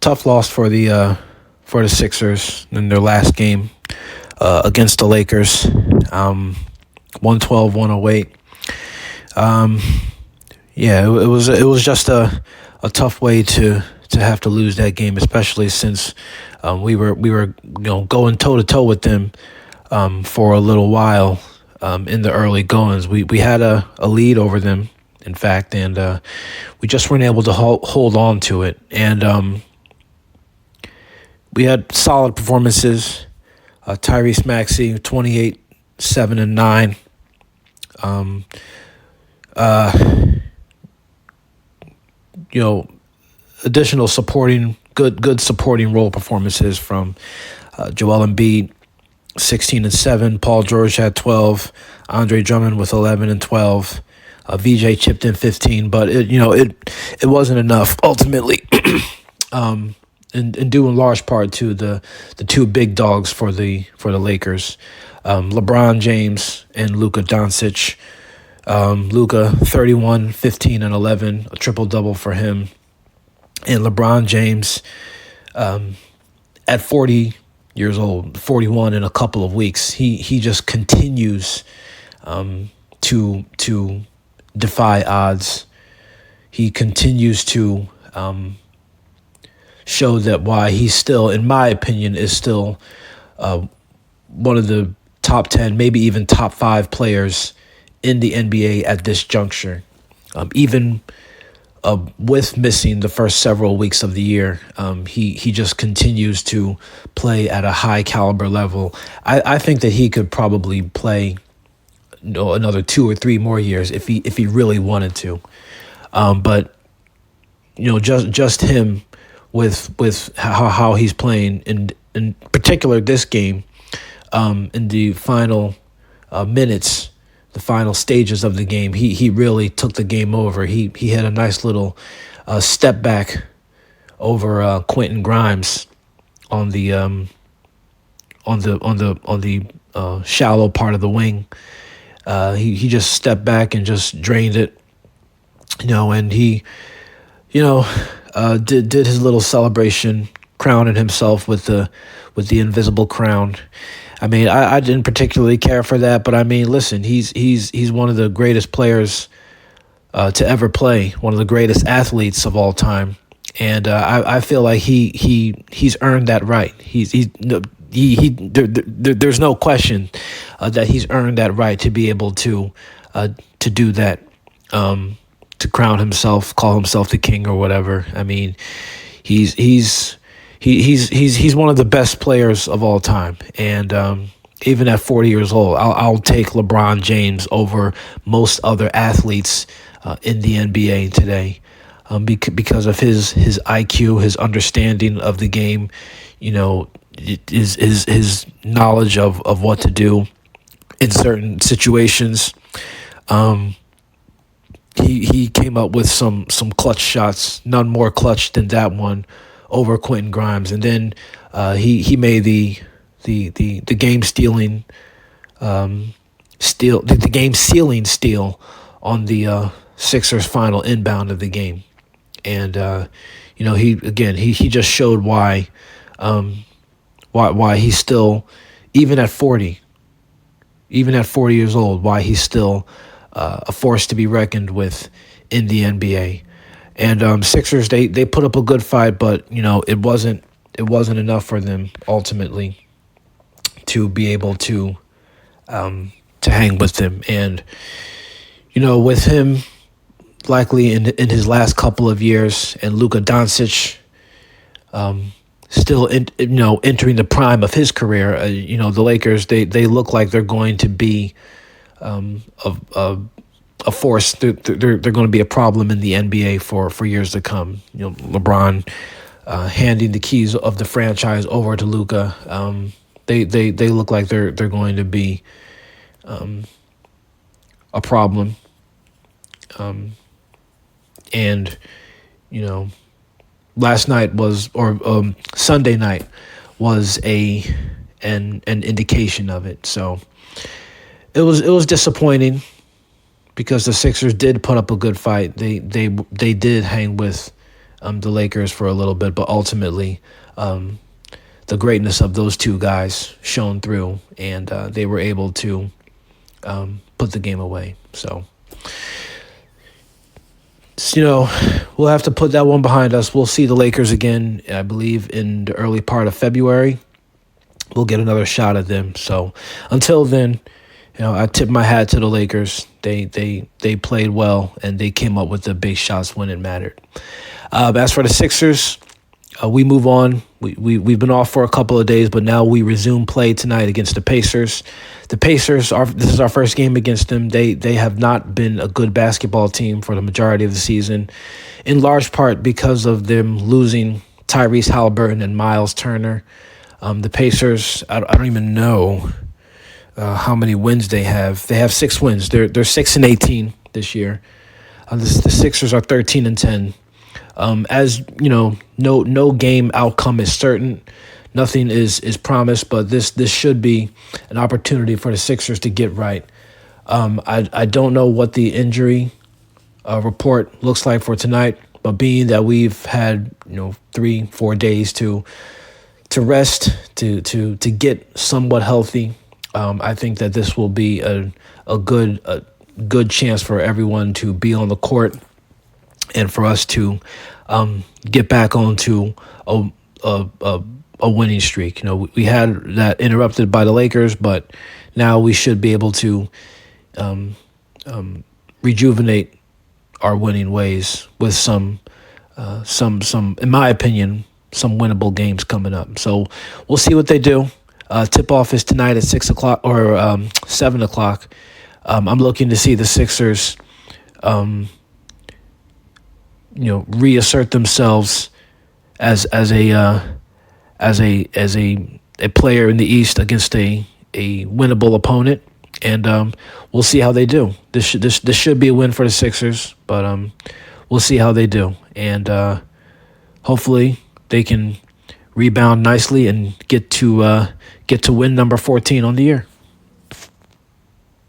Tough loss for the Sixers in their last game against the Lakers, 112-108. Yeah, it was just a tough way to have to lose that game, especially since we were going toe to toe with them for a little while in the early goings. We had a lead over them, in fact, and we just weren't able to hold on to it. And we had solid performances. Tyrese Maxey, 28, 7, and 9. Additional good supporting role performances from Joel Embiid, 16 and 7. Paul George had 12. Andre Drummond with 11 and 12. VJ chipped in 15, but it wasn't enough ultimately. And due in large part to the two big dogs for the Lakers, LeBron James and Luka Doncic. Luka 31, 15, and 11, a triple double for him. And LeBron James, at 40 years old, 41 in a couple of weeks, he just continues to defy odds. He continues to show that why he's still, in my opinion, is still one of the top 10, maybe even top 5 players in the NBA at this juncture. Even with missing the first several weeks of the year, he just continues to play at a high caliber level. I think that he could probably play another 2 or 3 more years if he really wanted to. But just him with how he's playing in particular this game, in the final minutes, the final stages of the game, he really took the game over. He had a nice little step back over Quentin Grimes on the shallow part of the wing. He just stepped back and just drained it, and he did his little celebration, crowning himself with the invisible crown. I mean, I didn't particularly care for that, but I mean, listen, he's one of the greatest players to ever play, one of the greatest athletes of all time, and I feel like he's earned that right. There's no question that he's earned that right to be able to do that, to crown himself, call himself the king or whatever. I mean, he's one of the best players of all time, and even at 40 years old, I'll take LeBron James over most other athletes in the NBA today, because of his IQ, his understanding of the game, his knowledge of what to do in certain situations. He came up with some clutch shots, none more clutch than that one over Quentin Grimes, and then he made the game stealing the game sealing steal on the Sixers final inbound of the game, and he just showed why he's still, even at 40 years old, why he's still a force to be reckoned with in the NBA. And Sixers, they put up a good fight, but it wasn't enough for them ultimately to be able to hang with them. And with him likely in his last couple of years, and Luka Doncic still entering the prime of his career, the Lakers, they look like they're going to be a force. They're going to be a problem in the NBA for years to come. LeBron handing the keys of the franchise over to Luka. They look like they're going to be a problem. And last night Sunday night was an indication of it. So it was disappointing, because the Sixers did put up a good fight. They did hang with the Lakers for a little bit, but ultimately the greatness of those two guys shone through, and they were able to put the game away. So, we'll have to put that one behind us. We'll see the Lakers again, I believe, in the early part of February. We'll get another shot at them. So until then, I tip my hat to the Lakers. They played well, and they came up with the big shots when it mattered. As for the Sixers, we move on. We've been off for a couple of days, but now we resume play tonight against the Pacers. The Pacers this is our first game against them. They have not been a good basketball team for the majority of the season, in large part because of them losing Tyrese Halliburton and Miles Turner. The Pacers, I don't even know how many wins they have. They have 6 wins. They're 6-18 this year. The Sixers are 13-10. As you know, no game outcome is certain. Nothing is promised, but this should be an opportunity for the Sixers to get right. I don't know what the injury report looks like for tonight, but being that we've had 3-4 days to rest, to get somewhat healthy, I think that this will be a good chance for everyone to be on the court, and for us to get back onto a winning streak. We had that interrupted by the Lakers, but now we should be able to rejuvenate our winning ways with some, in my opinion, some winnable games coming up. So we'll see what they do. Tip-off is tonight at 6 o'clock or 7 o'clock. I'm looking to see the Sixers reassert themselves as a player in the East against a winnable opponent, and we'll see how they do. This should be a win for the Sixers, but we'll see how they do, and hopefully they can rebound nicely and get to win number 14 on the year.